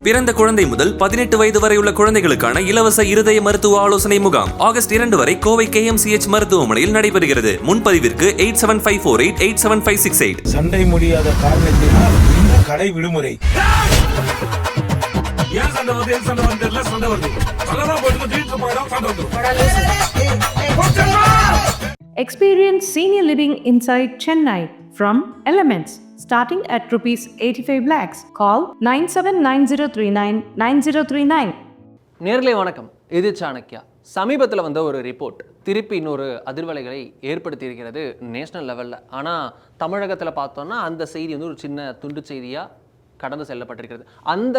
பிறந்த குழந்தை முதல் 18 வயது வரை உள்ள குழந்தைகளுக்கான இலவச இருதய மருத்துவ ஆலோசனை முகாம் ஆகஸ்ட் 2 வரை கோவை KMCH மருத்துவமனையில் நடைபெறுகிறது. முன்பதிவிற்கு 8754887568. சண்டை முடியாத காரணத்தினால் இந்த கடை விடுமுறை. Experience senior living inside Chennai from Elements. Starting at rupees 85 lakhs. Call 9790399039. நேர்களை வணக்கம். இது சாணக்கியா. சமீபத்தில் வந்த ஒரு ரிப்போர்ட் திருப்பி இன்னொரு அதிர்வலைகளை ஏற்படுத்தி இருக்கிறது நேஷனல் லெவலில். ஆனால் தமிழகத்தில் பார்த்தோன்னா அந்த செய்தி வந்து ஒரு சின்ன துண்டு செய்தியாக கடந்து செல்லப்பட்டிருக்கிறது. அந்த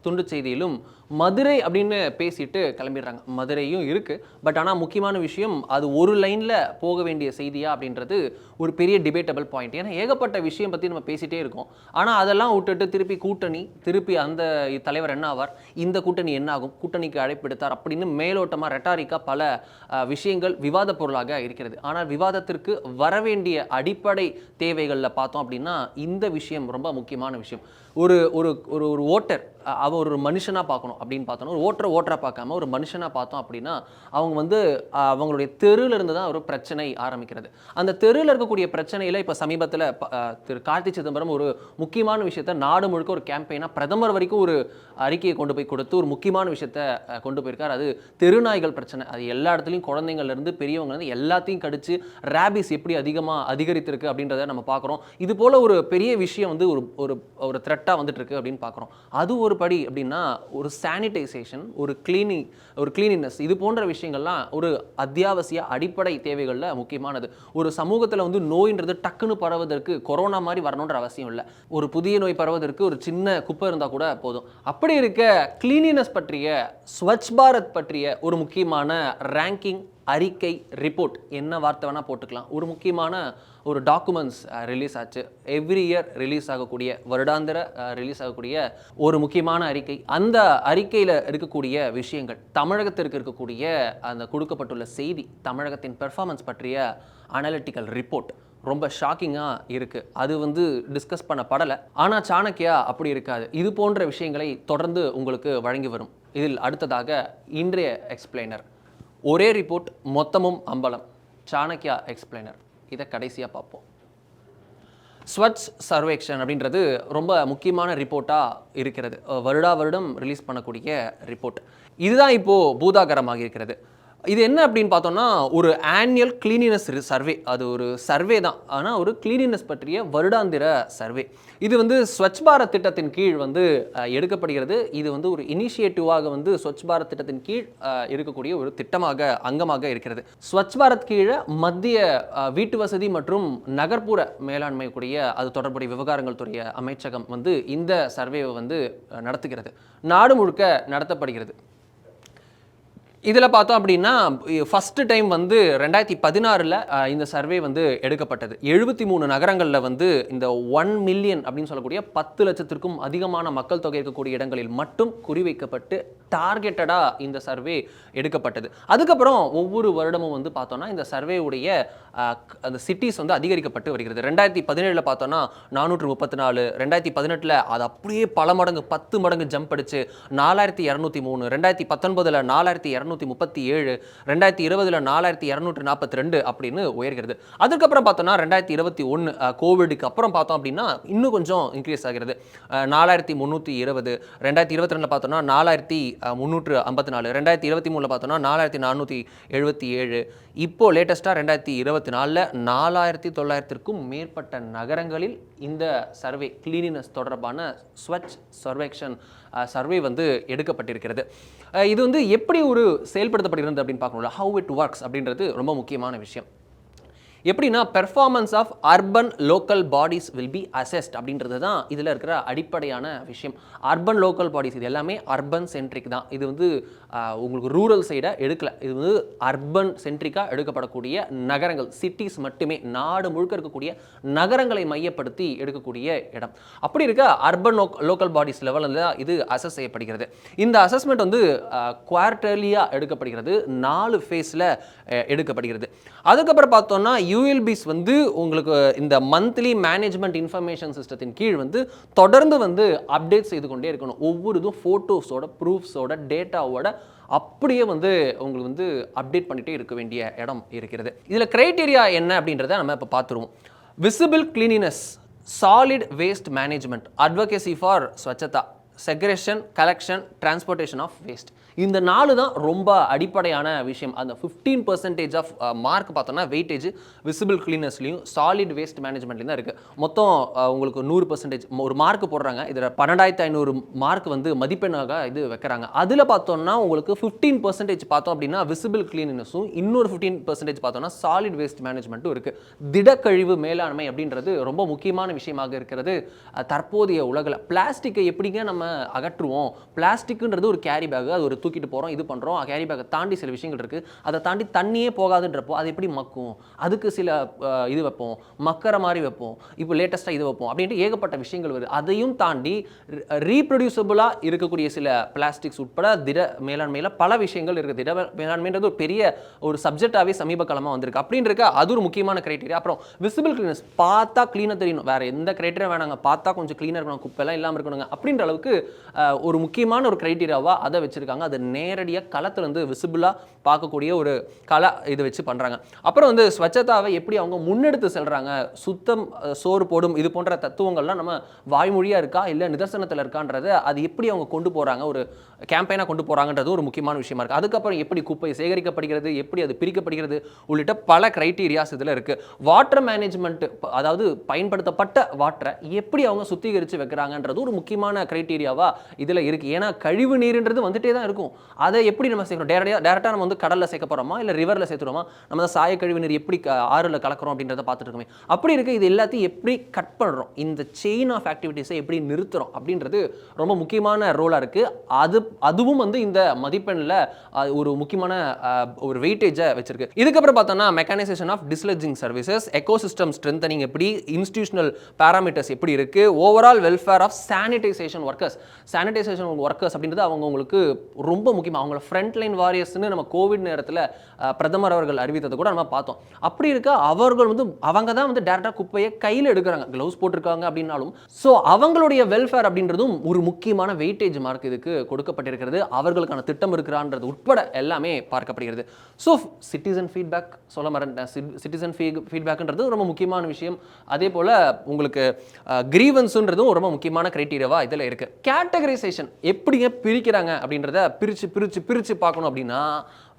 துண்டு செய்தியிலும் மதுரை அப்படின்னு பேசிட்டு கிளம்பிடுறாங்க. மதுரையும் இருக்குது, பட் ஆனால் முக்கியமான விஷயம் அது ஒரு லைனில் போக வேண்டிய செய்தியா அப்படின்றது ஒரு பெரிய டிபேட்டபிள் பாயிண்ட். ஏன்னா ஏகப்பட்ட விஷயம் பற்றி நம்ம பேசிகிட்டே இருக்கோம். ஆனால் அதெல்லாம் விட்டுட்டு திருப்பி கூட்டணி, திருப்பி அந்த தலைவர் என்ன ஆவார், இந்த கூட்டணி என்ன ஆகும், கூட்டணிக்கு அழைப்பெடுத்தார் அப்படின்னு மேலோட்டமாக ரெட்டாரிக்காக பல விஷயங்கள் விவாத பொருளாக இருக்கிறது. ஆனால் விவாதத்திற்கு வரவேண்டிய அடிப்படை தேவைகளில் பார்த்தோம் அப்படின்னா இந்த விஷயம் ரொம்ப முக்கியமான விஷயம். ஒரு ஒரு ஒரு ஒரு ஓட்டர் அவன் ஒரு மனுஷனாக பார்க்கணும் அப்படின்னு பார்த்தோன்னா, ஒரு ஓட்டராக பார்க்காம ஒரு மனுஷனாக பார்த்தோம் அப்படின்னா அவங்க வந்து அவங்களுடைய தெருவில் இருந்து தான் ஒரு பிரச்சனை ஆரம்பிக்கிறது. அந்த தெருவில் இருக்கக்கூடிய பிரச்சனையில் இப்போ சமீபத்தில் திரு கார்த்தி சிதம்பரம் ஒரு முக்கியமான விஷயத்த நாடு முழுக்க ஒரு கேம்பெயினாக பிரதமர் வரைக்கும் ஒரு அறிக்கையை கொண்டு போய் கொடுத்து ஒரு முக்கியமான விஷயத்த கொண்டு போயிருக்கார். அது தெருநாய்கள் பிரச்சனை. அது எல்லா இடத்துலையும் குழந்தைங்கள்லேருந்து பெரியவங்கலேருந்து எல்லாத்தையும் கடிச்சு ரேபிஸ் எப்படி அதிகரித்திருக்கு அப்படின்றத நம்ம பார்க்குறோம். இது போல் ஒரு பெரிய விஷயம் வந்து ஒரு ஒரு த்ரெட்டாக வந்துட்டு இருக்கு அப்படின்னு பார்க்குறோம். அது ஒரு படி அப்படின்னா ஒரு சானிடைசேஷன், ஒரு கிளீனினஸ், இது போன்ற விஷயங்கள்லாம் ஒரு அத்தியாவசிய அடிப்படை தேவைகளில் முக்கியமானது. ஒரு சமூகத்தில் வந்து நோயின்றது டக்குன்னு பரவதற்கு கொரோனா மாதிரி வரணுன்ற அவசியம் இல்லை. ஒரு புதிய நோய் பரவதற்கு ஒரு சின்ன குப்பை இருந்தால் கூட போதும். அப்படி இருக்க கிளீனினஸ் பற்றிய, ஸ்வச் பாரத் பற்றிய ஒரு முக்கியமான ரேங்கிங், அறிக்கை, ரிப்போர்ட், என்ன வார்த்தை வேணால் போட்டுக்கலாம், ஒரு முக்கியமான ஒரு டாக்குமெண்ட்ஸ் ரிலீஸ் ஆச்சு. எவ்ரி இயர் ரிலீஸ் ஆகக்கூடிய, வருடாந்திர ரிலீஸ் ஆகக்கூடிய ஒரு முக்கியமான அறிக்கை. அந்த அறிக்கையில் இருக்கக்கூடிய விஷயங்கள், தமிழகத்திற்கு இருக்கக்கூடிய அந்த கொடுக்கப்பட்டுள்ள செய்தி, தமிழகத்தின் பெர்ஃபார்மன்ஸ் பற்றிய அனலிட்டிக்கல் ரிப்போர்ட் ரொம்ப ஷாக்கிங்காக இருக்குது. அது வந்து டிஸ்கஸ் பண்ணப்படலை. ஆனால் சாணக்கியா அப்படி இருக்காது. இது போன்ற விஷயங்களை தொடர்ந்து உங்களுக்கு வழங்கி வரும். இதில் அடுத்ததாக இன்றைய எக்ஸ்பிளைனர், ஒரே ரிப்போர்ட் மொத்தமும் அம்பலம், சாணக்கியா எக்ஸ்பிளைனர். இதை கடைசியாக பார்ப்போம். ஸ்வச் சர்வேக்ஷன் அப்படின்றது ரொம்ப முக்கியமான ரிப்போர்ட்டாக இருக்கிறது. வருடம் ரிலீஸ் பண்ணக்கூடிய ரிப்போர்ட். இதுதான் இப்போது பூதாகரமாக இருக்கிறது. இது என்ன அப்படின்னு பார்த்தோம்னா ஒரு ஆனுவல் கிளீனினஸ் சர்வே. அது ஒரு சர்வே தான், ஆனால் ஒரு கிளீனினஸ் பற்றிய வருடாந்திர சர்வே. இது வந்து ஸ்வச் பாரத் திட்டத்தின் கீழ் வந்து எடுக்கப்படுகிறது. இது வந்து ஒரு இனிஷியேட்டிவாக வந்து ஸ்வச் பாரத் திட்டத்தின் கீழ் இருக்கக்கூடிய ஒரு திட்டமாக, அங்கமாக இருக்கிறது. ஸ்வச் பாரத் கீழே மத்திய வீட்டு வசதி மற்றும் நகர்ப்புற மேலாண்மை கூடிய அது தொடர்புடைய விவகாரங்கள் துறை அமைச்சகம் வந்து இந்த சர்வேவை வந்து நடத்துகிறது. நாடு முழுக்க நடத்தப்படுகிறது. இதில் பார்த்தோம் அப்படின்னா ஃபஸ்ட்டு டைம் வந்து 2016 இந்த சர்வே வந்து எடுக்கப்பட்டது. 73 நகரங்களில் வந்து இந்த 1 மில்லியன் அப்படின்னு சொல்லக்கூடிய 10 லட்சத்திற்கும் அதிகமான மக்கள் தொகை இருக்கக்கூடிய இடங்களில் மட்டும் குறிவைக்கப்பட்டு டார்கெட்டடாக இந்த சர்வே எடுக்கப்பட்டது. அதுக்கப்புறம் ஒவ்வொரு வருடமும் வந்து பார்த்தோன்னா இந்த சர்வேவுடைய அந்த சிட்டிஸ் வந்து அதிகரிக்கப்பட்டு வருகிறது. 2017 பார்த்தோன்னா 434, 2018 அது அப்படியே பல மடங்கு 10 மடங்கு ஜம்ப் அடிச்சு 4203, 2019 4237, 2020 4242 அப்படின்னு உயர்கிறது. அதுக்கப்புறம் பார்த்தோம்னா 2021 கோவிடுக்கு அப்புறம் பார்த்தோம் அப்படின்னா இன்னும் கொஞ்சம் இன்க்ரீஸ் ஆகிறது. 4320, 2022 பார்த்தோம்னா 4354, 2023 பார்த்தோம்னா 4477, இப்போ லேட்டஸ்ட்டாக 2024 4900க்கும் மேற்பட்ட நகரங்களில் இந்த சர்வே, கிளீனினஸ் தொடர்பான ஸ்வச் சர்வேக்ஷன் சர்வே வந்து எடுக்கப்பட்டிருக்கிறது. இது வந்து எப்படி ஒரு செயல்படுத்தப்படுகிறது அப்படின்னு பார்க்கணும்ல, ஹவு இட் ஒர்க்ஸ் அப்படின்றது ரொம்ப முக்கியமான விஷயம். எப்படின்னா performance of urban local bodies will be assessed அப்படின்றது தான் இதில் இருக்கிற அடிப்படையான விஷயம். அர்பன் லோக்கல் பாடிஸ் இது எல்லாமே அர்பன் சென்ட்ரிக் தான். இது வந்து உங்களுக்கு ரூரல் சைடை எடுக்கல. இது வந்து அர்பன் சென்ட்ரிக்காக எடுக்கப்படக்கூடிய நகரங்கள், சிட்டிஸ் மட்டுமே, நாடு முழுக்க இருக்கக்கூடிய நகரங்களை மையப்படுத்தி எடுக்கக்கூடிய இடம். அப்படி இருக்க அர்பன் லோக்கல் பாடிஸ் லெவலில் இது அசஸ் செய்யப்படுகிறது. இந்த அசஸ்மெண்ட் வந்து குவார்டர்லியாக எடுக்கப்படுகிறது, 4 ஃபேஸில் எடுக்கப்படுகிறது. அதுக்கப்புறம் பார்த்தோம்னா யூஎல்பிஸ் வந்து உங்களுக்கு இந்த மந்த்லி மேனேஜ்மெண்ட் இன்ஃபர்மேஷன் சிஸ்டத்தின் கீழ் வந்து தொடர்ந்து வந்து அப்டேட் செய்து கொண்டே இருக்கணும். ஒவ்வொரு இதுவும் ஃபோட்டோஸோட, ப்ரூஃப்ஸோட, டேட்டாவோட அப்படியே வந்து உங்களுக்கு வந்து அப்டேட் பண்ணிகிட்டே இருக்க வேண்டிய இடம் இருக்கிறது. இதில் க்ரைட்டீரியா என்ன அப்படின்றத நம்ம இப்போ பார்த்துருவோம். Visible cleanliness, solid waste management, advocacy for Swachhata, segregation, collection, transportation of waste. இந்த 4 தான் ரொம்ப அடிப்படையான விஷயம். அந்த 15% ஆஃப் மார்க் பார்த்தோன்னா வெயிட்டேஜ் விசிபிள் கிளீனஸ்லையும் சாலிட் வேஸ்ட் மேனேஜ்மெண்ட்லையும் தான் இருக்குது. மொத்தம் உங்களுக்கு 100% ஒரு மார்க் போடுறாங்க. இதில் 12,500 மார்க் வந்து மதிப்பெண்ணாக இது வைக்கிறாங்க. அதில் பார்த்தோம்னா உங்களுக்கு 15% பார்த்தோம் அப்படின்னா விசிபிள் கிளீனஸும், இன்னொரு 15% பார்த்தோம்னா சாலிட் வேஸ்ட் மேனேஜ்மெண்ட்டும் இருக்குது. திடக்கழிவு மேலாண்மை அப்படின்றது ரொம்ப முக்கியமான விஷயமாக இருக்கிறது தற்போதைய உலகில். பிளாஸ்டிக்கை எப்படிங்க நம்ம அகற்றுவோம்? பிளாஸ்டிக்ன்றது ஒரு கேரி பேக், அது ஒரு தூக்கிட்டு போகிறோம், இது பண்ணுறோம். கேரி பேக்கை தாண்டி சில விஷயங்கள் இருக்குது. அதை தாண்டி தண்ணியே போகாதுன்றப்போ அது எப்படி மக்கும்? அதுக்கு சில இது வைப்போம், மக்கற மாதிரி வைப்போம், இப்போ லேட்டஸ்ட்டாக இது வைப்போம் அப்படின்ட்டு ஏகப்பட்ட விஷயங்கள் வருது. அதையும் தாண்டி ரீப்ரொடியூசபிளாக இருக்கக்கூடிய சில பிளாஸ்டிக்ஸ் உட்பட திட மேலாண்மையில் பல விஷயங்கள் இருக்குது. திட மேலாண்மைன்றது ஒரு பெரிய ஒரு சப்ஜெக்டாகவே சமீப காலமாக வந்திருக்கு. அப்படின்னு இருக்க அது ஒரு முக்கியமான கிரைட்டீரியா. அப்புறம் விசிபிள் கிளீனஸ், பார்த்தா க்ளீனாக தெரியணும், வேறு எந்த கிரைட்டீரியா வேணாங்க, பார்த்தா கொஞ்சம் க்ளீனாக இருக்கணும், குப்பைலாம் இல்லாமல் இருக்கணுங்க அப்படின்ற அளவுக்கு ஒரு முக்கியமான ஒரு கிரைட்டீரியாவாக அதை வச்சுருக்காங்க. அது நேரடியாக களத்துலேருந்து விசிபிளாக பார்க்கக்கூடிய ஒரு கலை இது வச்சு பண்ணுறாங்க. அப்புறம் வந்து ஸ்வச்சதாவை எப்படி அவங்க முன்னெடுத்து செல்கிறாங்க, சுத்தம் சோறு போடும் இது போன்ற தத்துவங்கள்லாம் நம்ம வாய்மொழியாக இருக்கா இல்லை நிதர்சனத்தில் இருக்கான்றதை அது எப்படி அவங்க கொண்டு போகிறாங்க, ஒரு கேம்பெயினாக கொண்டு போகிறாங்கன்றது ஒரு முக்கியமான விஷயமா இருக்குது. அதுக்கப்புறம் எப்படி குப்பை சேகரிக்கப்படுகிறது, எப்படி அது பிரிக்கப்படுகிறது உள்ளிட்ட பல கிரைட்டீரியாஸ் இதில் இருக்குது. வாட்டர் மேனேஜ்மெண்ட், அதாவது பயன்படுத்தப்பட்ட வாட்டரை எப்படி அவங்க சுத்திகரித்து வைக்கிறாங்கன்றது ஒரு முக்கியமான கிரைட்டீரியாவாக இதில் இருக்குது. ஏன்னா கழிவு நீர்ன்றது வந்துட்டே தான் இருக்கும். அதை எப்படி நம்ம சேர்க்கணும்? டேரெக்டாக நம்ம வந்து கடலில் சேர்க்க போகிறோமா இல்லை ரிவரில் சேர்த்துறோமா? நம்ம தான் சாய கழிவு நீர் எப்படி ஆறுல கலக்கிறோம் அப்படின்றத பார்த்துட்டு இருக்கோமே. அப்படி இருக்க இது எல்லாத்தையும் எப்படி கட் பண்ணுறோம், இந்த செயின் ஆஃப் ஆக்டிவிட்டீஸை எப்படி நிறுத்துறோம் அப்படின்றது ரொம்ப முக்கியமான ரோலாக இருக்குது. அதுவும் வந்து இந்த மதிப்பெண்ணில் ஒரு முக்கியமான ஒரு வெயிட்டேஜை வச்சிருக்கு. இதுக்கப்புறம் பார்த்தோம்னா mechanization of desludging services, ecosystem strengthening எப்படி, இன்ஸ்டிடியூஷனல் பேராமீட்டர்ஸ் எப்படி இருக்குது, overall welfare of sanitation workers. Sanitation workers அப்படின்றது அவங்க உங்களுக்கு ரொம்ப முக்கியம். அவங்கள ஃப்ரண்ட் லைன் வாரியர்ஸ்னு நம்ம கோவிட் நேரத்தில் பிரதமர் அவர்கள் அறிவித்ததை கூட நம்ம பார்த்தோம். அப்படி இருக்க அவர்கள் வந்து அவங்க தான் வந்து டேரெக்டாக குப்பையை கையில் எடுக்கிறாங்க, க்ளவுஸ் போட்டிருக்காங்க அப்படின்னாலும். ஸோ அவங்களுடைய வெல்ஃபேர் அப்படின்றதும் ஒரு முக்கியமான வெயிட்டேஜ் மார்க் இதுக்கு கொடுக்கப்பட்டிருக்கிறது. அவர்களுக்கான திட்டம் இருக்கிறான்றது உட்பட எல்லாமே பார்க்கப்படுகிறது. ஸோ சிட்டிசன் ஃபீட்பேக் சொல்ல மறந்துட்டேன். சிட்டிசன் ஃபீட்பேக்ன்றது ரொம்ப முக்கியமான விஷயம். அதே போல் உங்களுக்கு கிரீவன்ஸுன்றதும் ரொம்ப முக்கியமான கிரைட்டீரியாவாக இதில் இருக்குது. கேட்டகரைசேஷன் எப்படிங்க பிரிக்கிறாங்க அப்படின்றத பிரித்து பார்க்கணும் அப்படின்னா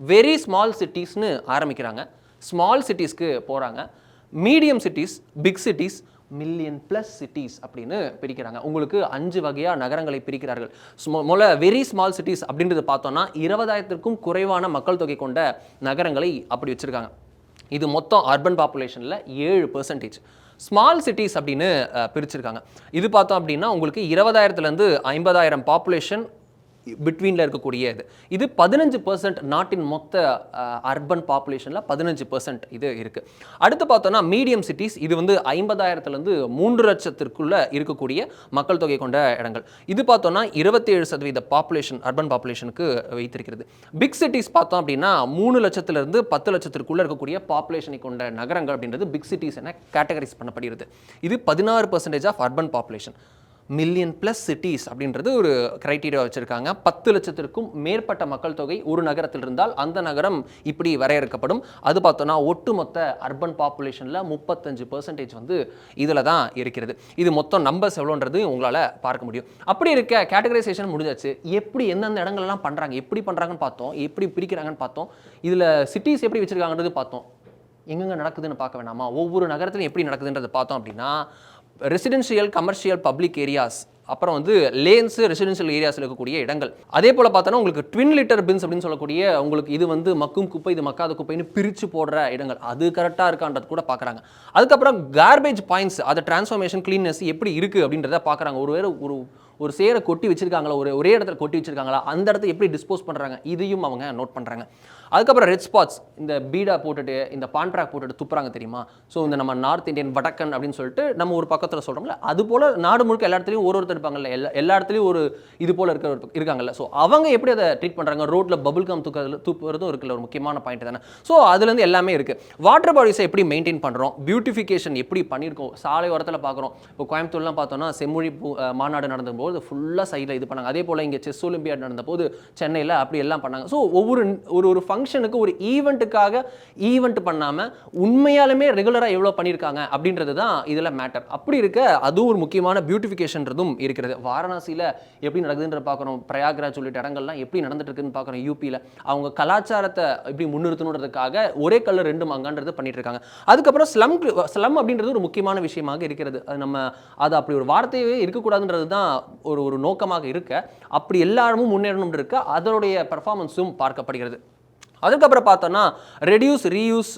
வெரி ஸ்மால் சிட்டிஸ்னு ஆரம்பிக்கிறாங்க, ஸ்மால் சிட்டிஸ்க்கு போகிறாங்க, medium cities, big cities, million plus cities அப்படின்னு பிரிக்கிறாங்க. உங்களுக்கு 5 வகையாக நகரங்களை பிரிக்கிறார்கள். வெரி ஸ்மால் சிட்டிஸ் அப்படின்றது பார்த்தோன்னா 20,000க்கும் குறைவான மக்கள் தொகை கொண்ட நகரங்களை அப்படி வச்சுருக்காங்க. இது மொத்தம் அர்பன் பாப்புலேஷனில் 7%. ஸ்மால் சிட்டிஸ் அப்படின்னு பிரிச்சிருக்காங்க. இது பார்த்தோம் அப்படின்னா உங்களுக்கு 20,000லேருந்து 50,000 பாப்புலேஷன் பிட்வீனில் இருக்கக்கூடிய இது 15% நாட்டின் மொத்த அர்பன் பாப்புலேஷனில் 15% இது இருக்குது. அடுத்து பார்த்தோன்னா மீடியம் சிட்டிஸ், இது வந்து 50,000லேருந்து 3 லட்சத்திற்குள்ளே இருக்கக்கூடிய மக்கள் தொகை கொண்ட இடங்கள். இது பார்த்தோன்னா 27% பாப்புலேஷன் அர்பன் பாப்புலேஷனுக்கு வைத்திருக்கிறது. பிக் சிட்டிஸ் பார்த்தோம் அப்படின்னா 3 லட்சத்திலிருந்து 10 லட்சத்திற்குள்ளே இருக்கக்கூடிய பாப்புலேஷனை கொண்ட நகரங்கள் அப்படின்றது பிக் சிட்டிஸ் என கேட்டகரைஸ் பண்ணப்படுகிறது. இது 16% of urban population. Million plus cities அப்படின்றது ஒரு கிரைட்டீரியா வச்சுருக்காங்க. 10 லட்சத்திற்கும் மேற்பட்ட மக்கள் தொகை ஒரு நகரத்தில் இருந்தால் அந்த நகரம் இப்படி வரையறுக்கப்படும். அது பார்த்தோன்னா ஒட்டுமொத்த அர்பன் பாப்புலேஷனில் 35% வந்து இதில் தான் இருக்கிறது. இது மொத்தம் நம்பர்ஸ் எவ்வளோன்றது உங்களால் பார்க்க முடியும். அப்படி இருக்க கேட்டகரைசேஷன் முடிஞ்சாச்சு. எப்படி எந்தெந்த இடங்கள்லாம் பண்ணுறாங்க, எப்படி பண்ணுறாங்கன்னு பார்த்தோம், எப்படி பிரிக்கிறாங்கன்னு பார்த்தோம், இதில் சிட்டிஸ் எப்படி வச்சுருக்காங்கன்றது பார்த்தோம். எங்கெங்கே நடக்குதுன்னு பார்க்க வேணாமா, ஒவ்வொரு நகரத்திலும் எப்படி நடக்குதுன்றது பார்த்தோம் அப்படின்னா ரெசிடென்ஷியல், கமர்ஷியல், பப்ளிக் ஏரியாஸ், அப்புறம் வந்து லேன்ஸு, ரெசிடென்ஷியல் ஏரியாஸில் இருக்கக்கூடிய இடங்கள். அதே போல் பார்த்தோன்னா உங்களுக்கு ட்வின் லிட்டர் பின்ஸ் அப்படின்னு சொல்லக்கூடிய உங்களுக்கு இது வந்து மக்கும் குப்பை, இது மக்காத குப்பைன்னு பிரித்து போடுற இடங்கள், அது கரெக்டாக இருக்கான்றது கூட பார்க்குறாங்க. அதுக்கப்புறம் கார்பேஜ் பாயிண்ட்ஸ், அதை டிரான்ஸ்ஃபர்மேஷன், கிளீன்னஸ் எப்படி இருக்குது அப்படின்றத பார்க்குறாங்க. ஒரு ஒரு சேரை கொட்டி வச்சிருக்காங்களா, ஒரே இடத்துல கொட்டி வச்சிருக்காங்களா, அந்த இடத்த எப்படி டிஸ்போஸ் பண்ணுறாங்க, இதையும் அவங்க நோட் பண்ணுறாங்க. அதுக்கப்புறம் ரெட் ஸ்பாட்ஸ், இந்த பீடா போட்டுட்டு இந்த பான்ட்ராக் போட்டுட்டு துப்புறாங்க தெரியுமா. ஸோ இந்த நம்ம நார்த் இந்தியன் வடக்கன் அப்படின்னு சொல்லிட்டு நம்ம ஒரு பக்கத்தில் சொல்கிறோம்ல, அது போல் நாடு முழுக்க எல்லா இடத்துலையும் ஒருத்தர் இருப்பாங்கல்ல, எல்லா இடத்துலையும் ஒரு இது போல் இருக்காங்கல்ல. ஸோ அவங்க எப்படி அதை ட்ரீட் பண்ணுறாங்க, ரோட்டில் பபுள் கம் துப்புறதும் இருக்குல்ல, ஒரு முக்கியமான பாயிண்ட் தானே. ஸோ அதுலேருந்து எல்லாமே இருக்குது. வாட்டர் பாடிஸை எப்படி மெயின்டைன் பண்ணுறோம், பியூட்டிஃபிகேஷன் எப்படி பண்ணியிருக்கோம், சாலை ஓரத்தில் பார்க்குறோம். இப்போ கோயம்புத்தூர்லாம் பார்த்தோன்னா செம்மொழி மாநாடு நடந்தபோது ஃபுல்லாக சைடில் இது பண்ணாங்க. அதே போல் இங்கே செஸ் ஒலிம்பியாட் நடந்தபோது சென்னையில் அப்படி எல்லாம் பண்ணாங்க. ஸோ ஒரு ஃபங்க்ஷனுக்கு ஒரு ஈவெண்ட்டுக்காக ஈவெண்ட் பண்ணாமல் உண்மையாலுமே ரெகுலராக எவ்வளோ பண்ணியிருக்காங்க அப்படின்றது தான் இதில் மேட்டர். அப்படி இருக்க அதுவும் ஒரு முக்கியமான பியூட்டிஃபிகேஷன்றதும் இருக்கிறது. வாரணாசியில் எப்படி நடக்குதுன்ற பார்க்குறோம், பிரயாக்ராஜ் உள்ளிட்ட இடங்கள்லாம் எப்படி நடந்துட்டு இருக்குன்னு பார்க்குறோம். யூபியில் அவங்க கலாச்சாரத்தை எப்படி முன்னிறுத்தணுன்றதுக்காக ஒரே கல்லு ரெண்டு மங்கான்றது பண்ணிட்டு இருக்காங்க. அதுக்கப்புறம் ஸ்லம் அப்படின்றது ஒரு முக்கியமான விஷயமாக இருக்கிறது. அது நம்ம அது அப்படி ஒரு வார்த்தையே இருக்கக்கூடாதுன்றது தான் ஒரு நோக்கமாக இருக்க, அப்படி எல்லாரும் முன்னேறணும் இருக்க அதனுடைய பெர்ஃபார்மன்ஸும் பார்க்கப்படுகிறது. அதுக்கப்புறம் பார்த்தோன்னா ரெடியூஸ் ரீயூஸ்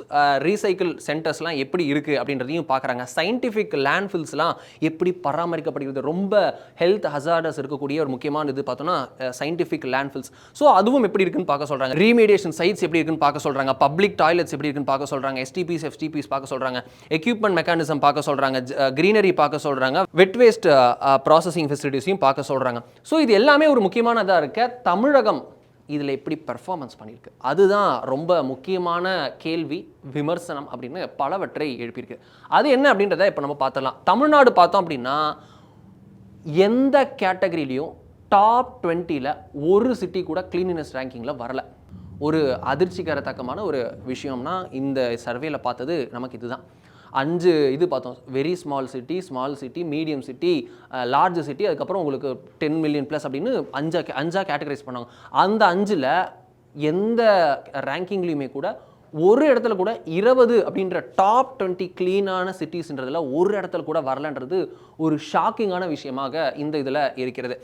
ரீசைக்கிள் சென்டர்ஸ்லாம் எப்படி இருக்குது அப்படின்றதையும் பார்க்குறாங்க. சயின்டிஃபிக் லேண்ட்ஃபில்ஸ்லாம் எப்படி பராமரிக்கப்படுகிறது, ரொம்ப ஹெல்த் ஹசார்டஸ் இருக்கக்கூடிய ஒரு முக்கியமான இது பார்த்தோன்னா சயின்டிஃபிக் லேண்ட்ஃபில்ஸ். ஸோ அதுவும் எப்படி இருக்குன்னு பார்க்க சொல்கிறாங்க. ரீமீடியேஷன் சைட்ஸ் எப்படி இருக்குன்னு பார்க்க சொல்கிறாங்க. பப்ளிக் டாய்லெட்ஸ் எப்படி இருக்குன்னு பார்க்க சொல்கிறாங்க. எஸ்டிபிஸ் பார்க்க சொல்கிறாங்க. எக்யூப்மெண்ட் மெக்கானிசம் பார்க்க சொல்கிறாங்க. க்ரீனரி பார்க்க சொல்கிறாங்க. வெட் வேஸ்ட் ப்ராசஸிங் ஃபெசிலிட்டிஸையும் பார்க்க சொல்கிறாங்க. ஸோ இது எல்லாமே ஒரு முக்கியமானதாக இருக்க தமிழகம் இதில் எப்படி பெர்ஃபார்மன்ஸ் பண்ணியிருக்கு, அதுதான் ரொம்ப முக்கியமான கேள்வி, விமர்சனம் அப்படின்னு பலவற்றை எழுப்பியிருக்கு. அது என்ன அப்படின்றத இப்போ நம்ம பார்த்துடலாம். தமிழ்நாடு பார்த்தோம் அப்படின்னா எந்த கேட்டகரியிலையும் டாப் 20ல் ஒரு சிட்டி கூட கிளீனினஸ் ரேங்கிங்கில் வரல. ஒரு அதிர்ச்சிகரத்தக்கமான ஒரு விஷயம்னா இந்த சர்வேல பார்த்தது நமக்கு இதுதான். 5 இது பார்த்தோம். Very small city, medium city, large city, அதுக்கப்புறம் உங்களுக்கு 10 மில்லியன் ப்ளஸ் அப்படின்னு அஞ்சா கேட்டகரைஸ் பண்ணாங்க. அந்த 5ல் எந்த ரேங்கிங்லேயுமே கூட ஒரு இடத்துல கூட 20 அப்படின்ற டாப் 20 கிளீனான சிட்டிஸ்ன்றதுல ஒரு இடத்துல கூட வரலன்றது ஒரு ஷாக்கிங்கான விஷயமாக இந்த இதில் இருக்கிறது.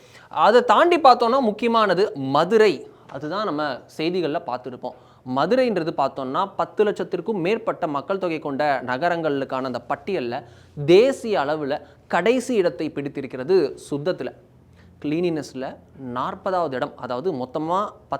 அதை தாண்டி பார்த்தோன்னா முக்கியமானது மதுரை. அதுதான் நம்ம செய்திகளில் பார்த்துருப்போம். மதுரைன்றது பார்த்தோம்னா 10 லட்சத்திற்கும் மேற்பட்ட மக்கள் தொகை கொண்ட நகரங்களுக்கான அந்த பட்டியலில் தேசிய அளவில் கடைசி இடத்தை பிடித்திருக்கிறது. சுத்தத்தில், கிளீனினஸில் 40வது இடம். அதாவது மொத்தமாக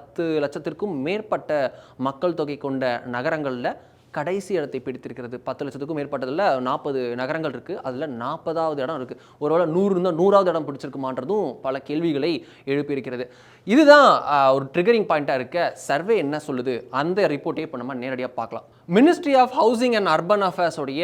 10 லட்சத்திற்கும் மேற்பட்ட மக்கள் தொகை கொண்ட நகரங்களில் கடைசி இடத்தை பிடித்திருக்கிறது. 10 லட்சத்துக்கும் மேற்பட்டதில் 40 நகரங்கள் இருக்குது. அதில் 40வது இடம் இருக்குது. ஒருவேளை 100 இருந்தால் 100வது இடம் பிடிச்சிருக்குமான்றதும் பல கேள்விகளை எழுப்பியிருக்கிறது. இதுதான் ஒரு ட்ரிகரிங் பாயிண்ட்டாக இருக்க. சர்வே என்ன சொல்லுது, அந்த ரிப்போர்ட்டே இப்போ நம்ம நேரடியாக பார்க்கலாம். Ministry of housing and urban அஃபேர்ஸோடைய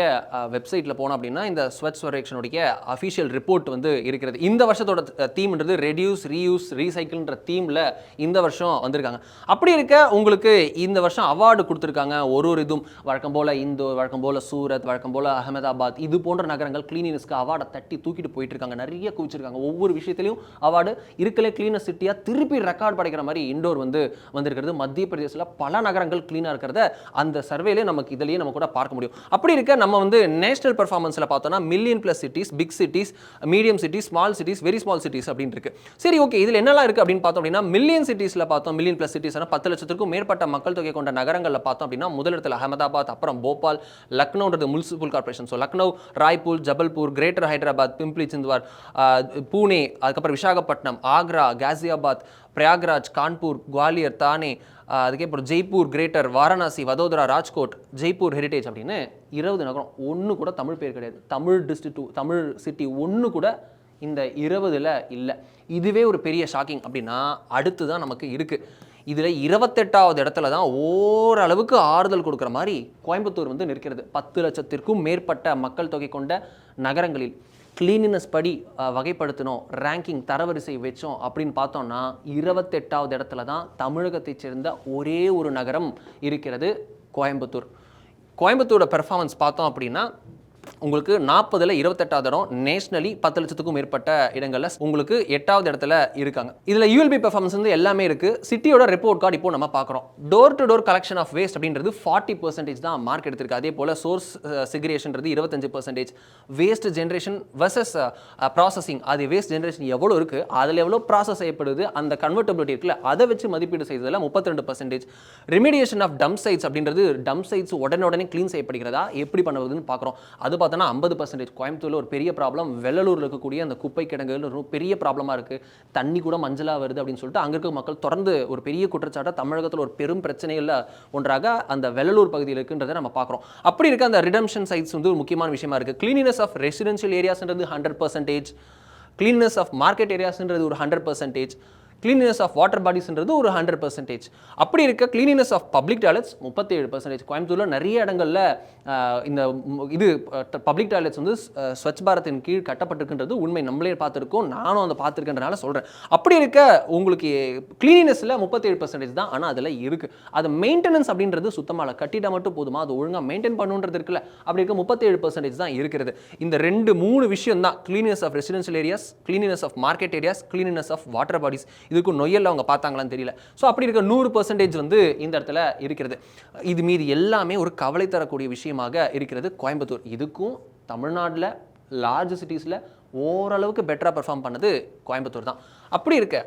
வெப்சைட்டில் போனோம் அப்படின்னா இந்த ஸ்வச் சர்வேக்ஷனுடைய அஃபிஷியல் ரிப்போர்ட் வந்து இருக்கிறது. இந்த வருஷத்தோட தீம்ன்றது ரெடியூஸ் ரீயூஸ் ரீசைக்கிள்ன்ற தீமில் இந்த வருஷம் வந்திருக்காங்க. அப்படி இருக்க உங்களுக்கு இந்த வருஷம் அவார்டு கொடுத்துருக்காங்க. ஒரு இதுவும் வழக்கம் போல் இந்தோர், வழக்கம் போல் சூரத், வழக்கம் போல் அகமதாபாத், இது போன்ற நகரங்கள் கிளீனினஸ்க்கு அவார்டை தட்டி தூக்கிட்டு போயிட்டு இருக்காங்க. நிறைய குவிச்சிருக்காங்க. ஒவ்வொரு விஷயத்திலையும் அவார்டு இருக்கலே கிளீனஸ் சிட்டியாக திருப்பி ரெக்கார்ட் படைக்கிற மாதிரி இண்டோர் வந்திருக்கிறது. மத்திய பிரதேசத்தில் பல நகரங்கள் கிளீனாக இருக்கிறத அந்த சர்வேல நமக்கு இதுலயே நம்ம கூட பார்க்க முடியும். அப்படி இருக்க நம்ம நேஷனல் பெர்ஃபார்மன்ஸ்ல பார்த்தோம்னா million plus cities, big cities, medium cities, small cities, very small cities அப்படின்னு இருக்கு. சரி, ஓகே, இதுல என்னெல்லாம் இருக்கு அப்படின்னு பார்த்தோம் அப்படின்னா மில்லியன் சிட்டிஸ்ல பார்த்தோம், மில்லியன் பிளஸ் சிட்டிஸ் 10 லட்சத்திற்கும் மேற்பட்ட மக்கள் தொகை கொண்ட நகரங்கள்ல பார்த்தோம் அப்படின்னா முதலிடத்தில் அகமதாபாத், அப்புறம் போபால், லக்னோன்றது municipal corporation. So Lucknow, Raipur, Jabalpur, greater Hyderabad, Pimpri Chinchwad, Pune, அதுக்கப்புறம் விசாகப்பட்டினம், ஆக்ரா, காசியாபாத், பிரயாக்ராஜ், கான்பூர், குவாலியர், தானே, அதுக்கப்புறம் ஜெய்ப்பூர், கிரேட்டர், வாரணாசி, வதோதரா, ராஜ்கோட், ஜெய்ப்பூர் ஹெரிட்டேஜ் அப்படின்னு 20 நகரம். ஒன்று கூட தமிழ் பேர் கிடையாது. தமிழ் டிஸ்ட்ரிக்ட், தமிழ் சிட்டி ஒன்று கூட இந்த 20ல் இல்லை. இதுவே ஒரு பெரிய ஷாக்கிங். அப்படின்னா அடுத்து தான் நமக்கு இருக்குது. இதில் 28வது இடத்துல தான் ஓரளவுக்கு ஆறுதல் கொடுக்குற மாதிரி கோயம்புத்தூர் நிற்கிறது. 10 லட்சத்திற்கும் மேற்பட்ட மக்கள் தொகை கொண்ட நகரங்களில் கிளீனினஸ் படி வகைப்படுத்தணும், ரேங்கிங் தரவரிசை வச்சோம் அப்படின்னு பார்த்தோம்னா 28வது இடத்துல தான் தமிழகத்தை சேர்ந்த ஒரே ஒரு நகரம் இருக்கிறது, கோயம்புத்தூர். கோயம்புத்தூரோட பெர்ஃபார்மன்ஸ் பார்த்தோம் அப்படின்னா உங்களுக்கு 40ல் 28வது இடம், நேஷனலி 10 லட்சத்துக்கும் மேற்பட்ட இடங்களில் உங்களுக்கு 8வது இடத்துல இருக்காங்க. இதில் யூஎல்பி பெர்ஃபார்மன்ஸ் எல்லாமே இருக்கு. சிட்டியோட ரிப்போர்ட் கார்டு இப்போ நம்ம பார்க்குறோம். Door to door collection of waste அப்படின்றது 40% தான் மார்க் எடுத்திருக்கு. அதே போல் சோர்ஸ் செக்ரிகேஷன்றது 25%, வேஸ்ட் ஜென்ரேஷன் வர்சஸ் ப்ராசஸிங், அது வேஸ்ட் ஜென்ரேஷன் எவ்வளோ இருக்குது, அதில் எவ்வளோ ப்ராசஸ் செய்யப்படுது, அந்த கன்வெர்டபிலிட்டி இருக்குல்ல, அதை வச்சு மதிப்பீடு செய்ததில் 32%. ரிமிடியேஷன் ஆஃப் டம்ப் சைட்ஸ் அப்படின்றது டம்ப் சைட்ஸ் உடனே க்ளீன் செய்யப்படுகிறதா எப்படி பண்ணுவதுன்னு பார்க்குறோம். அது பார்த்தோன்னா 50%. கோயம்புத்தூரில் ஒரு பெரிய ப்ராப்ளம், வெள்ளலூரில் இருக்கக்கூடிய அந்த குப்பை கிடங்குகள் ஒரு பெரிய ப்ராப்ளமாக இருக்குது, தண்ணி கூட மஞ்சளாக வருது அப்படின்னு சொல்லிட்டு அங்கே இருக்க மக்கள் தொடர்ந்து ஒரு பெரிய குற்றச்சாட்டை தமிழகத்தில் ஒரு பெரும் பிரச்சனைகளில் ஒன்றாக அந்த வெள்ளலூர் பகுதியில் இருக்குன்றதை நம்ம பார்க்குறோம். அப்படி இருக்க அந்த ரிடம்ஷன் சைட்ஸ் வந்து ஒரு முக்கியமான விஷயமா இருக்குது. கிளீனினஸ் ஆஃப் ரெசிடென்ஷியல் ஏரியாஸ்ன்றது 100%, கிளீனினஸ் ஆஃப் மார்க்கெட் ஏரியாஸ்ன்றது ஒரு 100%, கிளீனினஸ் ஆஃப் வாட்டர் பாடிஸ்ன்றது ஒரு 100%. அப்படி இருக்க கிளீனினஸ் ஆஃப் பப்ளிக் டாய்லெட்ஸ் 37%. கோயம்புத்தூரில் நிறைய இடங்களில் இந்த இது பப்ளிக் டாய்லெட்ஸ் வந்து ஸ்வச் பாரத்தின் கீழ் கட்டப்பட்டிருக்கின்றது உண்மை. நம்மளே பார்த்துருக்கோம், நானும் அதை பார்த்துருக்கேன்றனால சொல்கிறேன். அப்படி இருக்க உங்களுக்கு கிளீனினஸில் 37% தான், ஆனால் அதில் இருக்குது. அது மெயின்டெனன்ஸ் அப்படின்றது சுத்தமாக கட்டிட மட்டும் போதுமா, அது ஒழுங்காக மெயின்டைன் பண்ணுன்றது இருக்குல்ல, அப்படி இருக்க 37% தான் இருக்கிறது. இந்த 2-3 விஷயம் தான், cleanliness of residential areas, cleanliness of market areas, cleanliness of water bodies. இதுக்கும் நொய்யல் அவங்க பார்த்தாங்களான்னு தெரியல. ஸோ அப்படி இருக்க 100% வந்து இந்த இடத்துல இருக்கிறது. இது மீது எல்லாமே ஒரு கவலை தரக்கூடிய விஷயமாக இருக்கிறது கோயம்புத்தூர். இதுக்கும் தமிழ்நாட்டில் லார்ஜ் சிட்டிஸில் ஓரளவுக்கு பெட்டராக பெர்ஃபார்ம் பண்ணது கோயம்புத்தூர் தான். அப்படி இருக்க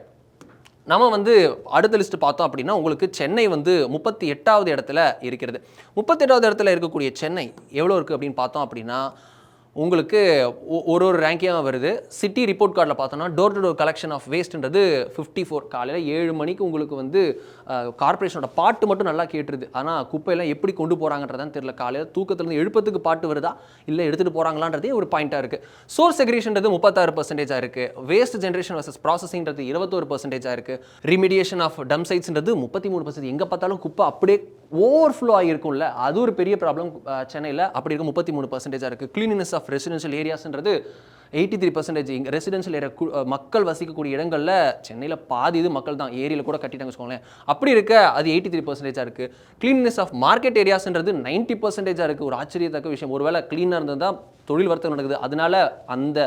நம்ம வந்து அடுத்த லிஸ்ட் பார்த்தோம் அப்படின்னா உங்களுக்கு சென்னை வந்து 38வது இடத்துல இருக்கிறது. 38வது இடத்துல இருக்கக்கூடிய சென்னை எவ்வளோ இருக்குது அப்படின்னு பார்த்தோம் அப்படின்னா உங்களுக்கு ஒரு ரேங்கிங்காக வருது. சிட்டி ரிப்போர்ட் கார்டில் பார்த்தோன்னா door to door collection of வேஸ்ட்ன்றது 54. காலையில் 7 மணிக்கு உங்களுக்கு வந்து கார்பரேஷனோட பாட்டு மட்டும் நல்லா கேட்டுருது, ஆனால் குப்பையெல்லாம் எப்படி கொண்டு போகிறாங்கன்றதான் தெரியல. காலையில் தூக்கத்துலேருந்து எழுப்பத்துக்கு பாட்டு வருதா இல்லை எடுத்துகிட்டு போகிறாங்களான்றதே ஒரு பாயிண்ட்டாக இருக்குது. சோர்ஸ் செக்ரேஷன்றது 36% இருக்குது. வேஸ்ட் ஜென்ரேஷன் வர்சஸ் ப்ராசஸிங்கிறது 21% இருக்குது. ரிமிடியேஷன் ஆஃப் டம் சைட்ஸ்ன்றது 33%. எங்கே பார்த்தாலும் குப்பை அப்படியே ஓவர்ஃப்ளோ ஆகிருக்கும்ல, அது ஒரு பெரிய ப்ராப்ளம் சென்னையில். அப்படி இருக்கும் 33% இருக்குது. கிளீனினஸ் ஆஃப் ரெசிடென்ஷியல் ஏரியாஸ்ன்றது 83%. ரெசிடென்ஷியல் ஏரியா மக்கள் வசிக்கக்கூடிய இடங்களில் சென்னையில் பாதி இது மக்கள் தான், ஏரியில் கூட கட்டிட்டாங்க வச்சுக்கோங்களேன். அப்படி இருக்க அது 83% இருக்குது. கிளீன்னஸ் ஆஃப் மார்க்கெட் ஏரியாஸ்ன்றது 90% இருக்குது. ஒரு ஆச்சரியத்தக்க விஷயம். ஒருவேளை க்ளீனாக இருந்தது தான் தொழில் வர்த்தகம் நடக்குது, அதனால அந்த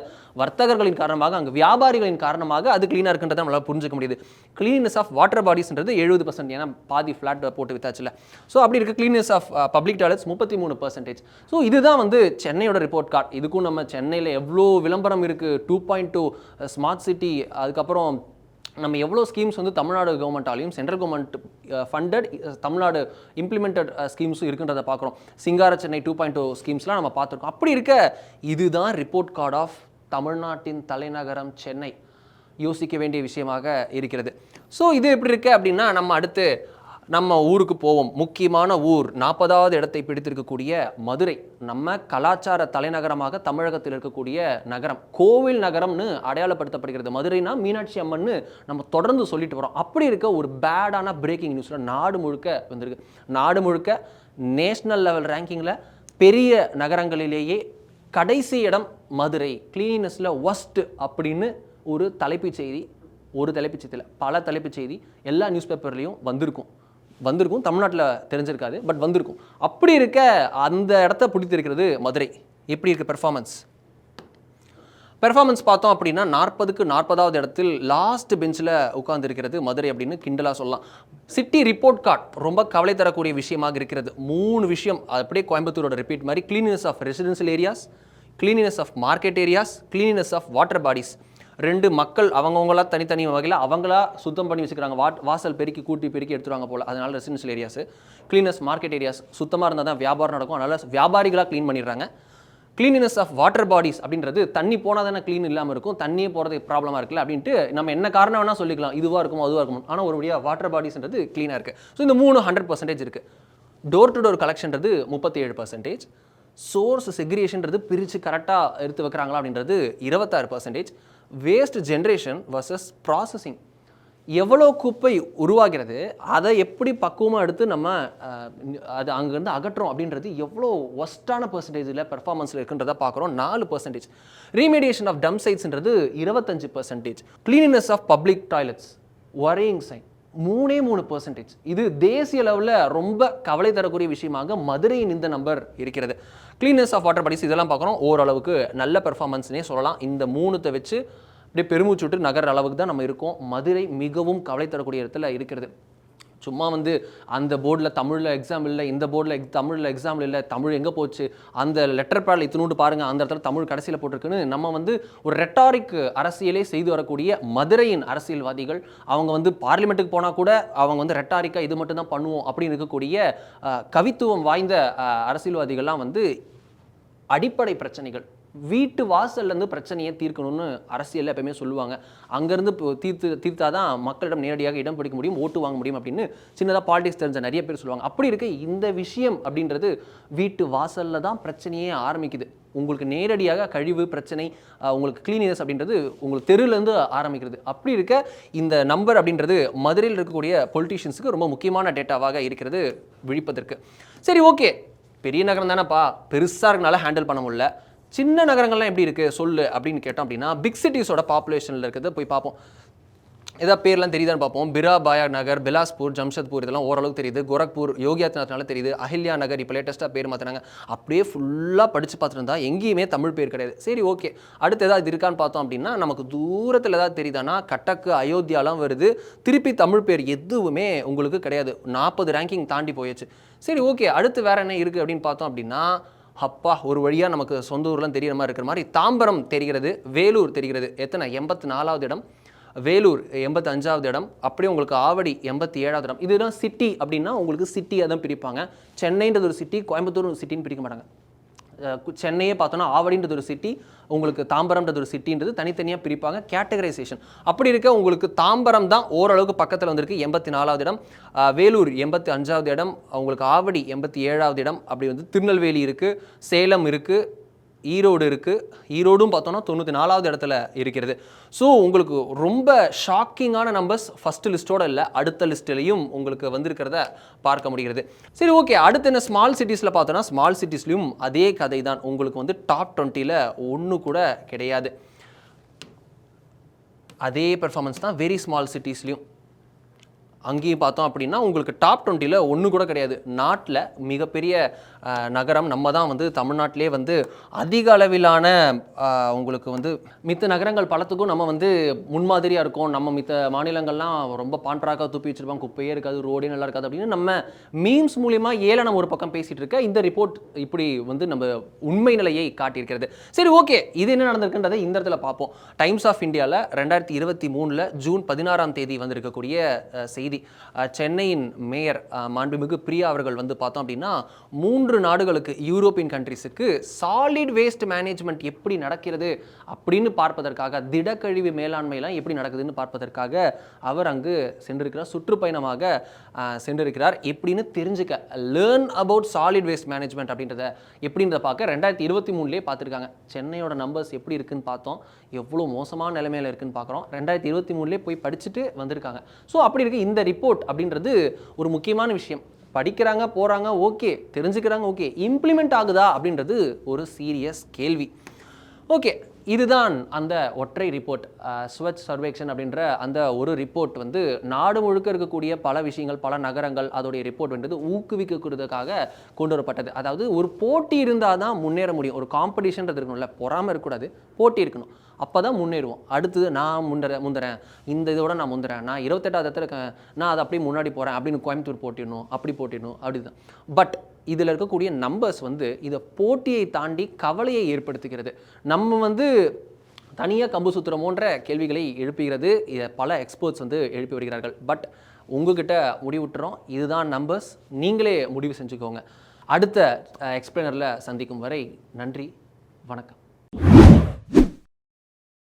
வர்த்தகர்களின் காரணமாக, அங்கே வியாபாரிகளின் காரணமாக அது க்ளீனாக இருக்குன்றதை நம்மளால் புரிஞ்சுக்க முடியுது. கிளீனஸ் ஆஃப் வாட்டர் பாடிஸ்ன்றது 70%, ஏன்னா பாதி ஃப்ளாட் போட்டு வித்தாச்சுல. ஸோ அப்படி இருக்க cleanliness of public toilets 33%. So இதுதான் வந்து சென்னையோட ரிப்போர்ட் கார்டு. இதுக்கும் நம்ம சென்னையில் எவ்வளோ விளம்பரம் இருக்குது, 2.2 ஸ்மார்ட் சிட்டி, அதுக்கப்புறம் நம்ம எவ்வளோ ஸ்கீம்ஸ் வந்து தமிழ்நாடு கவர்மெண்ட்டாலையும் central government funded Tamil Nadu implemented ஸ்கீம்ஸும் இருக்குன்றதை பார்க்குறோம். சிங்கார சென்னை 2.0 ஸ்கீம்ஸ்லாம் நம்ம பார்த்துருக்கோம். அப்படி இருக்க இதுதான் ரிப்போர்ட் கார்டு ஆஃப் தமிழ்நாட்டின் தலைநகரம் சென்னை. யோசிக்க வேண்டிய விஷயமாக இருக்கிறது. ஸோ இது எப்படி இருக்கு அப்படின்னா நம்ம அடுத்து நம்ம ஊருக்கு போவோம். முக்கியமான ஊர் 40வது இடத்தை பிடித்திருக்கக்கூடிய மதுரை. நம்ம கலாச்சார தலைநகரமாக தமிழகத்தில் இருக்கக்கூடிய நகரம், கோவில் நகரம்னு அடையாளப்படுத்தப்படுகிறது. மதுரைனா மீனாட்சி அம்மன்னு நம்ம தொடர்ந்து சொல்லிட்டு வரோம். அப்படி இருக்க ஒரு பேடான பிரேக்கிங் நியூஸில் நாடு முழுக்க வந்திருக்கு. நாடு முழுக்க நேஷ்னல் லெவல் ரேங்கிங்கில் பெரிய நகரங்களிலேயே கடைசி இடம் மதுரை. கிளீனினஸில் ஒஸ்ட் அப்படின்னு ஒரு தலைப்புச் செய்தி, ஒரு தலைப்புச் செய்தியில் பல தலைப்புச் செய்தி எல்லா நியூஸ் பேப்பர்லேயும் வந்திருக்கும். தமிழ்நாட்டில் தெரிஞ்சிருக்காது, பட் வந்திருக்கும். அப்படி இருக்க அந்த இடத்த பிடித்திருக்கிறது மதுரை. எப்படி இருக்கு பெர்ஃபார்மன்ஸ் பார்த்தோம் அப்படின்னா 40க்கு 40வது இடத்தில் லாஸ்ட் பெஞ்சில் உட்கார்ந்துருக்கிறது மதுரை அப்படின்னு கிண்டலாக சொல்லலாம். சிட்டி ரிப்போர்ட் கார்டு ரொம்ப கவலை தரக்கூடிய விஷயமாக இருக்கிறது. 3 விஷயம் அப்படியே கோயம்புத்தூரோட ரிப்பீட் மாதிரி: cleanliness of residential areas, cleanliness of market areas, cleanliness of water bodies. 2 மக்கள் அவங்கவுங்களா தனித்தனி வகையில் அவங்களா சுத்தம் பண்ணி வச்சுக்கிறாங்க. வாசல் பெருக்கி எடுத்துருவாங்க போல், அதனால residential areas. Cleanness market areas சுத்தமாக இருந்தால் தான் வியாபாரம் நடக்கும், அதனால் வியாபாரிகளாக க்ளீன் பண்ணிடுறாங்க. கிளீனினஸ் ஆஃப் வாட்டர் பாடிஸ் அப்படின்றது தண்ணி போனால் தானே க்ளீன் இல்லாமல் இருக்கும், தண்ணியே போகிறதுக்கு ப்ராப்ளமாக இருக்குல்ல அப்படின்ட்டு நம்ம என்ன காரணம் வேணால் சொல்லிக்கலாம், இதுவாக இருக்கும் அதுவாக இருக்கும். ஆனால் ஒரு வழியாக வாட்டர் பாடிஸ்ன்றது க்ளீனாக இருக்குது. ஸோ இந்த 100% இருக்குது. டோர் டு டோர் கலெக்ஷன்றது 37%. சோர்ஸ் செக்ரிகேஷன்றது பிரித்து கரெக்டாக எடுத்து வைக்கிறாங்களா அப்படின்றது 26%. வேஸ்ட் ஜென்ரேஷன் வர்சஸ் ப்ராசஸிங், எவ்வளோ குப்பை உருவாகிறது, அதை எப்படி பக்குவமாக எடுத்து நம்ம அது அங்கேருந்து அகற்றோம் அப்படின்றது எவ்வளோ ஒஸ்டான பெர்சன்டேஜில் பெர்ஃபார்மன்ஸில் இருக்குன்றதை பார்க்குறோம். 4%. ரீமேடியேஷன் ஆஃப் டம் சைட்ஸ்ன்றது 25%. Cleanliness of public toilets varying sign 3%. இது தேசிய லெவலில் ரொம்ப கவலை தரக்கூடிய விஷயமாக மதுரையின் இந்த நம்பர் இருக்கிறது. கிளீனஸ் ஆஃப் வாட்டர் பாடிஸ் இதெல்லாம் பார்க்குறோம். ஓரளவுக்கு நல்ல பெர்ஃபார்மன்ஸ்னே சொல்லலாம். இந்த 3 வச்சு அப்படியே பெருமூச்சு விட்டு நகர அளவுக்கு தான் நம்ம இருக்கோம். மதுரை மிகவும் கவலை தரக்கூடிய இடத்துல இருக்கிறது. சும்மா வந்து அந்த போர்டில் தமிழில் எக்ஸாம் இல்லை, இந்த போர்டில் தமிழில் எக்ஸாம் இல்லை, தமிழ் எங்கே போச்சு, அந்த லெட்டர் பேடில் இத்தினூண்டு பாருங்கள், அந்த இடத்துல தமிழ் கடைசியில் போட்டிருக்குன்னு நம்ம வந்து ஒரு ரெட்டாரிக் அரசியலே செய்து வரக்கூடிய மதுரையின் அரசியல்வாதிகள், அவங்க வந்து பார்லிமெண்ட்டுக்கு போனால் கூட அவங்க வந்து ரெட்டாரிக்காக இது மட்டும் தான் பண்ணுவோம் அப்படின்னு இருக்கக்கூடிய கவித்துவம் வாய்ந்த அரசியல்வாதிகள்லாம் வந்து அடிப்படை பிரச்சனைகள். வீட்டு வாசல்லேருந்து பிரச்சனையை தீர்க்கணும்னு அரசியலில் எப்பவுமே சொல்லுவாங்க. அங்கேருந்து தீர்த்தாதான் மக்களிடம் நேரடியாக இடம் பிடிக்க முடியும், ஓட்டு வாங்க முடியும் அப்படின்னு சின்னதாக பாலிடிக்ஸ் தெரிஞ்ச நிறைய பேர் சொல்லுவாங்க. அப்படி இருக்க இந்த விஷயம் அப்படின்றது வீட்டு வாசலில் தான் பிரச்சனையே ஆரம்பிக்குது. உங்களுக்கு நேரடியாக கழிவு பிரச்சனை, உங்களுக்கு கிளீனினஸ் அப்படின்றது உங்களுக்கு தெருவிலேருந்து ஆரம்பிக்கிறது. அப்படி இருக்க இந்த நம்பர் அப்படின்றது மதுரையில் இருக்கக்கூடிய பொலிட்டீஷியன்ஸுக்கு ரொம்ப முக்கியமான டேட்டாவாக இருக்கிறது விழிப்பதற்கு. சரி, ஓகே, பெரிய நகரம் தானேப்பா, பெருசாக இருக்கனால ஹேண்டில் பண்ண முடியல, சின்ன நகரங்கள்லாம் எப்படி இருக்குது சொல்லு அப்படின்னு கேட்டோம். அப்படின்னா பிக் சிட்டிஸோட பாப்புலேஷனில் இருக்கிறத போய் பார்ப்போம். ஏதாவது பேர்லாம் தெரியுதான்னு பார்ப்போம். பிராபாயா நகர், பிலாஸ்பூர், ஜம்ஷத்பூர் இதெல்லாம் ஓரளவுக்கு தெரியுது. கோரக்பூர் யோகி ஆதித்யநாத்னால தெரியுது. அஹில்யா நகர் இப்போ லேட்டஸ்ட்டாக பேர் மாற்றினாங்க. அப்படியே ஃபுல்லாக படித்து பார்த்துருந்தா எங்கேயுமே தமிழ் பேர் கிடையாது. சரி, ஓகே, அடுத்து ஏதாவது இருக்கான்னு பார்த்தோம் அப்படின்னா நமக்கு தூரத்தில் ஏதாவது தெரியுதானா கட்டக்கு, அயோத்தியாலாம் வருது. திருப்பி தமிழ் பேர் எதுவுமே உங்களுக்கு கிடையாது. 40 ரேங்கிங் தாண்டி போயிடுச்சு. சரி, ஓகே, அடுத்து வேற என்ன இருக்குது அப்படின்னு பார்த்தோம் அப்படின்னா அப்பா ஒரு வழியாக நமக்கு சொந்த ஊர்லாம் தெரிகிற மாதிரி இருக்கிற மாதிரி தாம்பரம் தெரிகிறது, வேலூர் தெரிகிறது. எத்தனை? 84வது இடம். வேலூர் 85வது இடம். அப்படியே உங்களுக்கு ஆவடி 87வது இடம். இதுதான் சிட்டி அப்படின்னா உங்களுக்கு சிட்டியாக தான் பிரிப்பாங்க. சென்னைன்றது ஒரு சிட்டி, கோயம்புத்தூர் ஒரு சிட்டின்னு பிரிக்க மாட்டாங்க. சென்னையே பார்த்தோன்னா ஆவடின்றது ஒரு சிட்டி, உங்களுக்கு தாம்பரம்ன்றது ஒரு சிட்டின்றது தனித்தனியாக பிரிப்பாங்க, கேட்டகரைசேஷன். அப்படி இருக்க உங்களுக்கு தாம்பரம் தான் ஓரளவுக்கு பக்கத்தில் வந்திருக்கு, 84வது இடம். வேலூர் 85வது இடம். உங்களுக்கு ஆவடி 87வது இடம். அப்படி வந்து திருநெல்வேலி இருக்குது, சேலம் இருக்குது, ஈரோடு இருக்குது. ஈரோடும் பார்த்தோன்னா 94வது இடத்துல இருக்கிறது. ஸோ உங்களுக்கு ரொம்ப ஷாக்கிங்கான நம்பர்ஸ் ஃபஸ்ட்டு லிஸ்ட்டோட இல்லை, அடுத்த லிஸ்ட்லையும் உங்களுக்கு வந்திருக்கிறத பார்க்க முடிகிறது. சரி, ஓகே, அடுத்து என்ன ஸ்மால் சிட்டிஸில் பார்த்தோன்னா ஸ்மால் சிட்டிஸ்லையும் அதே கதை தான். உங்களுக்கு வந்து டாப் 20ல் ஒன்று கூட கிடையாது. அதே பெர்ஃபார்மன்ஸ் தான் வெரி ஸ்மால் சிட்டிஸ்லையும். அங்கேயும் பார்த்தோம் அப்படின்னா உங்களுக்கு டாப் 20ல் ஒன்று கூட கிடையாது. நாட்டில் மிகப்பெரிய நகரம் நம்ம தான் வந்து தமிழ்நாட்டிலே வந்து அதிக அளவிலான உங்களுக்கு வந்து மித்த நகரங்கள் பலத்துக்கும் நம்ம வந்து முன்மாதிரியாக இருக்கும். நம்ம மித்த மாநிலங்கள்லாம் ரொம்ப பான்ட்ராக்காக தூப்பி வச்சுருப்பாங்க, குப்பையே இருக்காது, ரோடே நல்லா இருக்காது அப்படின்னு நம்ம மீம்ஸ் மூலிமா நம்ம ஒரு பக்கம் பேசிகிட்டு இருக்க இந்த ரிப்போர்ட் இப்படி வந்து நம்ம உண்மை நிலையை காட்டியிருக்கிறது. சரி, ஓகே, இது என்ன நடந்திருக்குன்றதை இந்த இடத்துல பார்ப்போம். டைம்ஸ் ஆஃப் இந்தியாவில் 2023 ஜூன் 16ஆம் தேதி வந்திருக்கக்கூடிய செய்தி. சென்னையின் மேயர் மாண்புமிகு பிரியா அவர்கள் வந்து பார்த்தோம் அப்படின்னா 3 நாடுகளுக்கு, யூரோப்பியன் கண்ட்ரிஸுக்கு சாலிட் வேஸ்ட் மேனேஜ்மெண்ட் எப்படி நடக்கிறது அப்படின்னு பார்ப்பதற்காக, திடக்கழிவு மேலாண்மையெல்லாம் எப்படி நடக்குதுன்னு பார்ப்பதற்காக அவர் அங்கு சென்றிருக்கிறார், சுற்றுப்பயணமாக சென்றிருக்கிறார். எப்படின்னு தெரிஞ்சுக்க, learn about solid waste management அப்படின்றத எப்படின்றத பார்க்க 2023லேயே பார்த்துருக்காங்க. சென்னையோட நம்பர்ஸ் எப்படி இருக்குன்னு பார்த்தோம், எவ்வளோ மோசமான நிலைமையில் இருக்குன்னு பார்க்குறோம். 2023லேயே போய் படிச்சுட்டு வந்திருக்காங்க. ஸோ அப்படி இருக்கு இந்த ரிப்போர்ட் அப்படின்றது ஒரு முக்கியமான விஷயம். படிக்கிறாங்க, போகிறாங்க, ஓகே, தெரிஞ்சுக்கிறாங்க, ஓகே, இம்ப்ளிமெண்ட் ஆகுதா அப்படின்றது ஒரு சீரியஸ் கேள்வி. ஓகே, இதுதான் அந்த ஒற்றை ரிப்போர்ட், ஸ்வச் சர்வேக்ஷன் அப்படின்ற அந்த ஒரு ரிப்போர்ட் வந்து நாடு முழுக்க இருக்கக்கூடிய பல விஷயங்கள், பல நகரங்கள், அதோடைய ரிப்போர்ட் வந்து ஊக்குவிக்கிறதுக்காக கொண்டு வரப்பட்டது. அதாவது ஒரு போட்டி இருந்தால் தான் முன்னேற முடியும். ஒரு காம்படிஷன்றது இருக்கணும்ல, பொறாமல் இருக்கக்கூடாது, போட்டி இருக்கணும், அப்போ தான் முன்னேறுவோம். அடுத்தது நான் முந்துறேன், இந்த இதோட நான் முந்துறேன், நான் 28வது இடத்துல இருக்கேன், நான் அதை அப்படியே முன்னாடி போகிறேன் அப்படின்னு கோயம்புத்தூர் போட்டிடணும், அப்படி போட்டிடணும், அப்படிதான். பட் இதில் இருக்கக்கூடிய நம்பர்ஸ் வந்து இதை போட்டியை தாண்டி கவலையை ஏற்படுத்துகிறது. நம்ம வந்து தனியாக கம்பு சுத்துறமோன்ற கேள்விகளை எழுப்புகிறது. இதை பல எக்ஸ்பர்ட்ஸ் வந்து எழுப்பி வருகிறார்கள். பட் உங்ககிட்ட முடிவுட்டுறோம், இதுதான் நம்பர்ஸ், நீங்களே முடிவு செஞ்சுக்கோங்க. அடுத்த எக்ஸ்பிளைனரில் சந்திக்கும் வரை நன்றி, வணக்கம்.